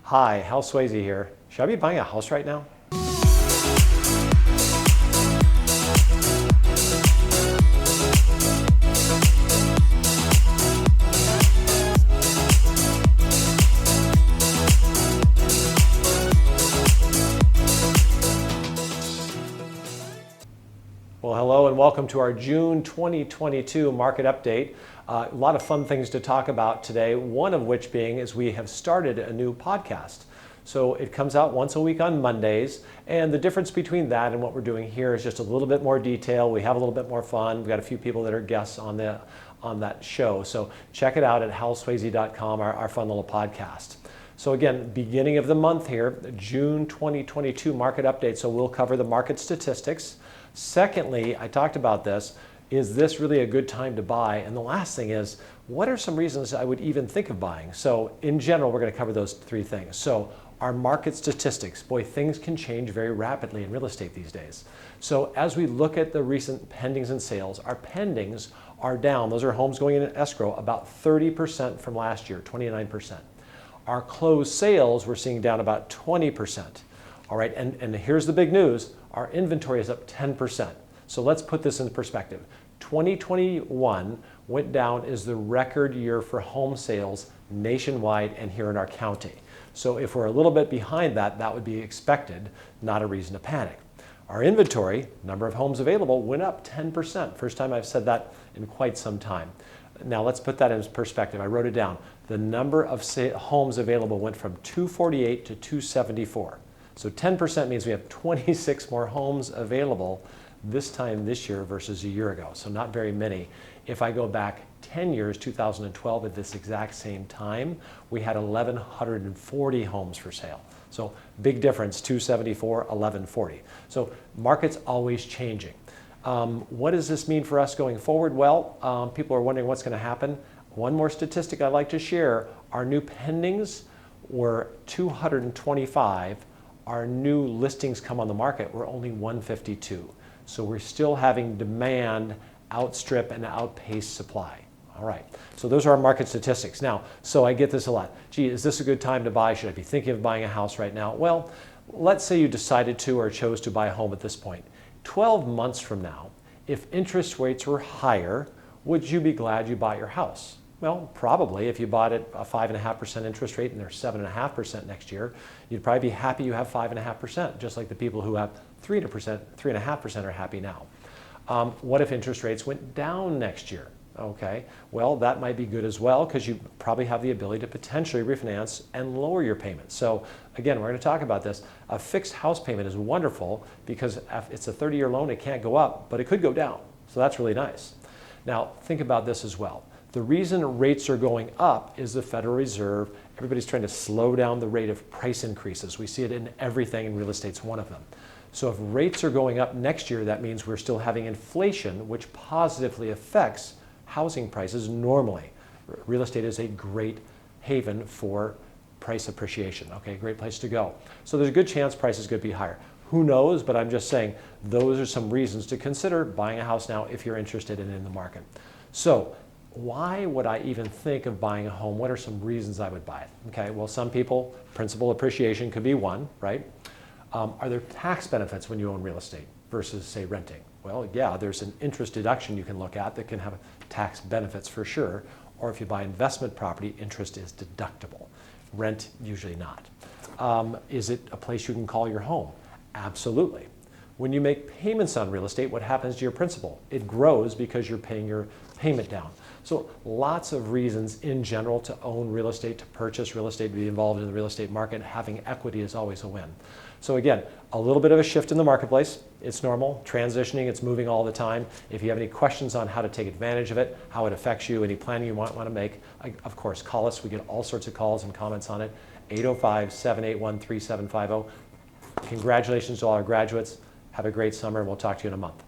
Hi, Hal Sweasey here. Should I be buying a house right now? Well, hello and welcome to our June 2022 market update. A lot of fun things to talk about today, one of which being is we have started a new podcast. So it comes out once a week on Mondays, and the difference between that and what we're doing here is just a little bit more detail. We have a little bit more fun. We've got a few people that are guests on that show. So check it out at hallsweasey.com, our fun little podcast. So again, beginning of the month here, June 2022 market update. So we'll cover the market statistics. Secondly, I talked about this, is this really a good time to buy? And the last thing is, what are some reasons I would even think of buying? So in general, we're going to cover those three things. So our market statistics, boy, things can change very rapidly in real estate these days. So as we look at the recent pendings and sales, our pendings are down. Those are homes going in escrow about 30% from last year, 29%. Our closed sales we're seeing down about 20%. All right, and here's the big news. Our inventory is up 10%. So let's put this in perspective. 2021 went down as the record year for home sales nationwide and here in our county. So if we're a little bit behind that, that would be expected, not a reason to panic. Our inventory, number of homes available, went up 10%. First time I've said that in quite some time. Now let's put that in perspective. I wrote it down. The number of homes available went from 248 to 274. So 10% means we have 26 more homes available this time this year versus a year ago. So not very many. If I go back 10 years, 2012, at this exact same time, we had 1,140 homes for sale. So big difference, 274, 1,140. So market's always changing. What does this mean for us going forward? Well, people are wondering what's going to happen. One more statistic I'd like to share. Our new pendings were 225. Our new listings come on the market, we're only 152. So we're still having demand outstrip and outpace supply. All right, so those are our market statistics. Now, so I get this a lot. Gee, is this a good time to buy? Should I be thinking of buying a house right now? Well, let's say you decided to or chose to buy a home at this point. 12 months from now, if interest rates were higher, would you be glad you bought your house? Well, probably. If you bought it a 5.5% interest rate and they're 7.5% next year, you'd probably be happy you have 5.5%, just like the people who have 3.5% are happy now. What if interest rates went down next year? Okay, well, that might be good as well because you probably have the ability to potentially refinance and lower your payments. So again, we're going to talk about this. A fixed house payment is wonderful because if it's a 30-year loan, it can't go up, but it could go down. So that's really nice. Now, think about this as well. The reason rates are going up is the Federal Reserve. Everybody's trying to slow down the rate of price increases. We see it in everything, and real estate's one of them. So if rates are going up next year, that means we're still having inflation, which positively affects housing prices normally. Real estate is a great haven for price appreciation. Okay, great place to go. So there's a good chance prices could be higher. Who knows, but I'm just saying those are some reasons to consider buying a house now if you're interested in the market. So why would I even think of buying a home? What are some reasons I would buy it? Okay, well, some people, principal appreciation could be one, right? Are there tax benefits when you own real estate versus, say, renting? Well, yeah, there's an interest deduction you can look at that can have tax benefits for sure. Or if you buy investment property, interest is deductible. Rent, usually not. Is it a place you can call your home? Absolutely. When you make payments on real estate, what happens to your principal? It grows because you're paying your payment down. So lots of reasons in general to own real estate, to purchase real estate, to be involved in the real estate market. Having equity is always a win. So again, a little bit of a shift in the marketplace. It's normal, transitioning, it's moving all the time. If you have any questions on how to take advantage of it, how it affects you, any planning you want to make, of course, call us. We get all sorts of calls and comments on it. 805-781-3750. Congratulations to all our graduates. Have a great summer, and we'll talk to you in a month.